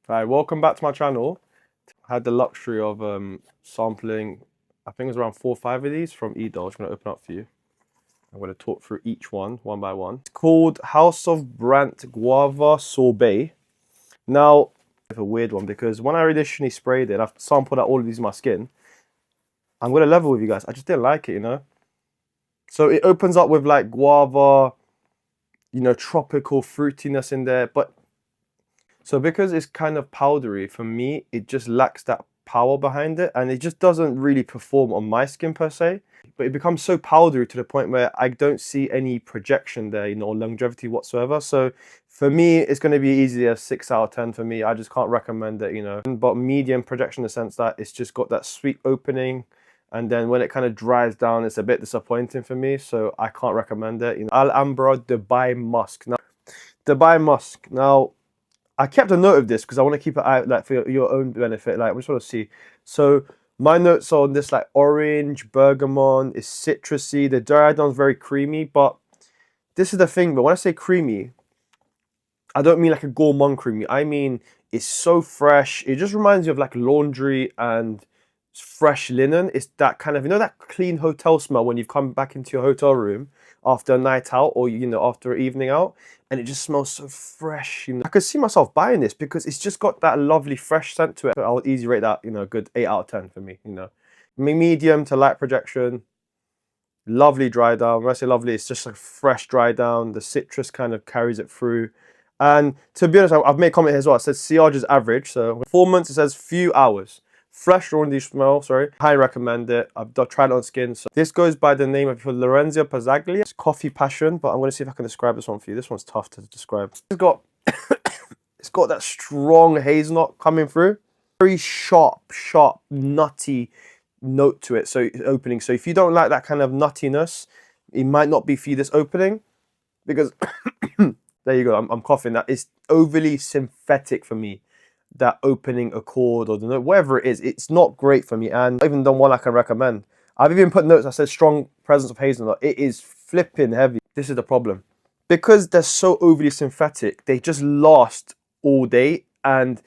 Hi, welcome back to my channel. I had the luxury of sampling, I think it was around 4 or 5 of these from Edulge. I'm going to open up for you. I'm going to talk through each one by one. It's called House of Brant Guava Sorbet. Now, it's a weird one because when I initially sprayed it, I've sampled out all of these in my skin. I'm going to level with you guys. I just didn't like it. So it opens up with like guava, tropical fruitiness in there, but so because it's kind of powdery, for me, it just lacks that power behind it, and it just doesn't really perform on my skin per se. But it becomes so powdery to the point where I don't see any projection there, or longevity whatsoever. So for me, it's going to be easily a 6 out of 10 for me. I just can't recommend it. But medium projection in the sense that it's just got that sweet opening, and then when it kind of dries down, it's a bit disappointing for me. So I can't recommend it. Alhambra Dubai Musk. Now, Dubai Musk. Now, I kept a note of this because I want to keep it out like for your own benefit. Like, I just want to see. So my notes on this, like orange, bergamot, is citrusy. The dry down is very creamy, but this is the thing. But when I say creamy, I don't mean like a gourmand creamy. I mean it's so fresh. It just reminds you of like laundry and fresh linen. It's that kind of, that clean hotel smell when you've come back into your hotel room after a night out, or after an evening out, and it just smells so fresh. I could see myself buying this because it's just got that lovely fresh scent to it. I would easily rate that, a good 8 out of 10 for me. Medium to light projection, lovely dry down. When I say lovely, it's just like fresh dry down. The citrus kind of carries it through. And to be honest, I've made a comment here as well. It says Sillage is average, so performance, it says few hours. Fresh orange smell, sorry. Highly recommend it. I've tried it on skin. So this goes by the name of Lorenzo Pazzaglia. It's Coffee Passion, but I'm going to see if I can describe this one for you. This one's tough to describe. It's got that strong hazelnut coming through. Very sharp, nutty note to it. So opening. So if you don't like that kind of nuttiness, it might not be for you this opening, because there you go. I'm coughing. That is overly synthetic for me. That opening accord or the note, whatever it is, it's not great for me, and not even the one I can recommend. I've even put notes that said strong presence of hazelnut. It is flipping heavy. This is the problem. Because they're so overly synthetic, they just last all day. And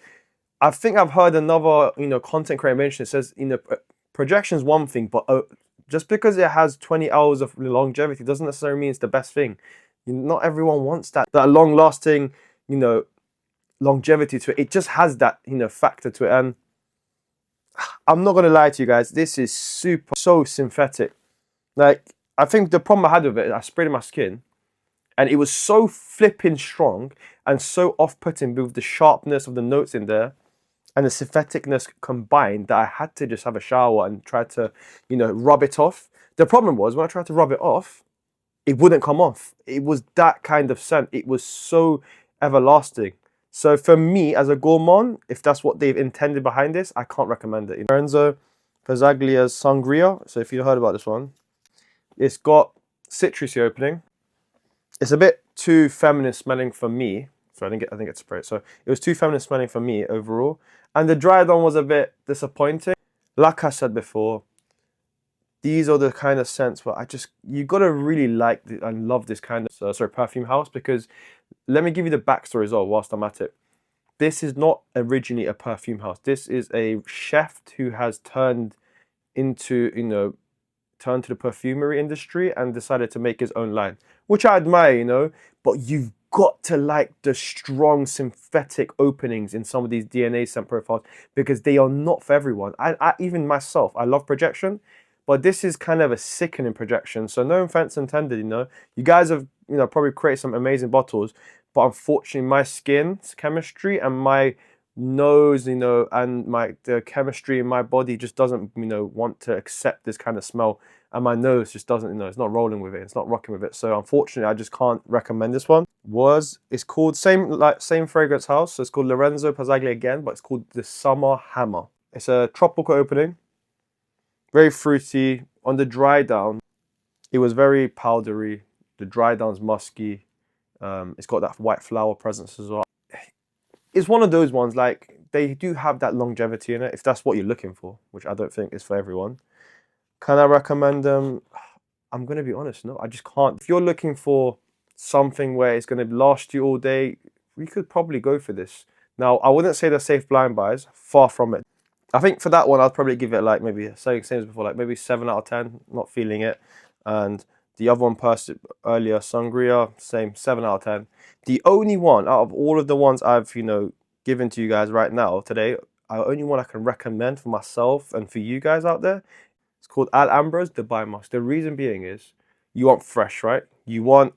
I think I've heard another, content creator mention, it says, projection is one thing, but just because it has 20 hours of longevity doesn't necessarily mean it's the best thing. Not everyone wants that long lasting, longevity to it. It just has that factor to it, and I'm not gonna lie to you guys, this is so synthetic. Like, I think the problem I had with it, I sprayed in my skin and it was so flipping strong and so off-putting with the sharpness of the notes in there and the syntheticness combined, that I had to just have a shower and try to rub it off. The problem was, when I tried to rub it off, it wouldn't come off. It was that kind of scent. It was so everlasting. So for me, as a gourmand, if that's what they've intended behind this, I can't recommend it. Lorenzo Pazzaglia's Sangria. So if you heard about this one, it's got citrusy opening. It's a bit too feminine smelling for me. So I think it's sprayed. So it was too feminine smelling for me overall. And the dry down was a bit disappointing. Like I said before, these are the kind of scents where you gotta really like and love this kind of perfume house, because let me give you the backstory as well whilst I'm at it. This is not originally a perfume house. This is a chef who has turned to the perfumery industry and decided to make his own line, which I admire, but you've got to like the strong synthetic openings in some of these DNA scent profiles, because they are not for everyone. I even myself, I love projection, but this is kind of a sickening projection. So no offense intended, You guys have, probably created some amazing bottles, but unfortunately my skin's chemistry and my nose, and the chemistry in my body just doesn't, want to accept this kind of smell. And my nose just doesn't, it's not rolling with it. It's not rocking with it. So unfortunately, I just can't recommend this one. It's called same fragrance house. So it's called Lorenzo Pazzaglia again, but it's called the Summer Hammer. It's a tropical opening. Very fruity. On the dry down, it was very powdery. The dry down's musky. It's got that white flower presence as well. It's one of those ones, like, they do have that longevity in it, if that's what you're looking for, which I don't think is for everyone. Can I recommend them? I'm going to be honest, no, I just can't. If you're looking for something where it's going to last you all day, we could probably go for this. Now, I wouldn't say they're safe blind buys, far from it. I think for that one, I'd probably give it like maybe, same as before, like maybe 7 out of 10, not feeling it. And the other one earlier, Sangria, same, 7 out of 10. The only one out of all of the ones I've, given to you guys right now today, the only one I can recommend for myself and for you guys out there, it's called Alhambra's Dubai Musk. The reason being is you want fresh, right? You want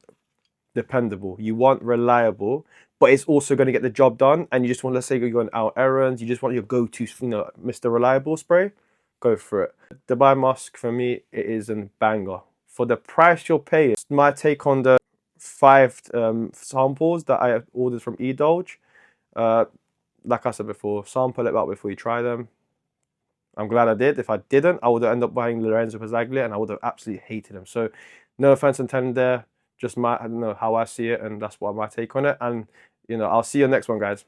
dependable, you want reliable, but it's also going to get the job done. And you just want, let's say you're going out errands, you just want your go-to, Mr. Reliable spray, go for it. Dubai Musk, for me, it is a banger. For the price you'll pay, it's my take on the 5 samples that I ordered from Edulge. Like I said before, sample it out before you try them. I'm glad I did. If I didn't, I would have ended up buying Lorenzo Pazzaglia and I would have absolutely hated him. So no offense intended there, just I don't know how I see it, and that's what my take on it. And I'll see you next one, guys.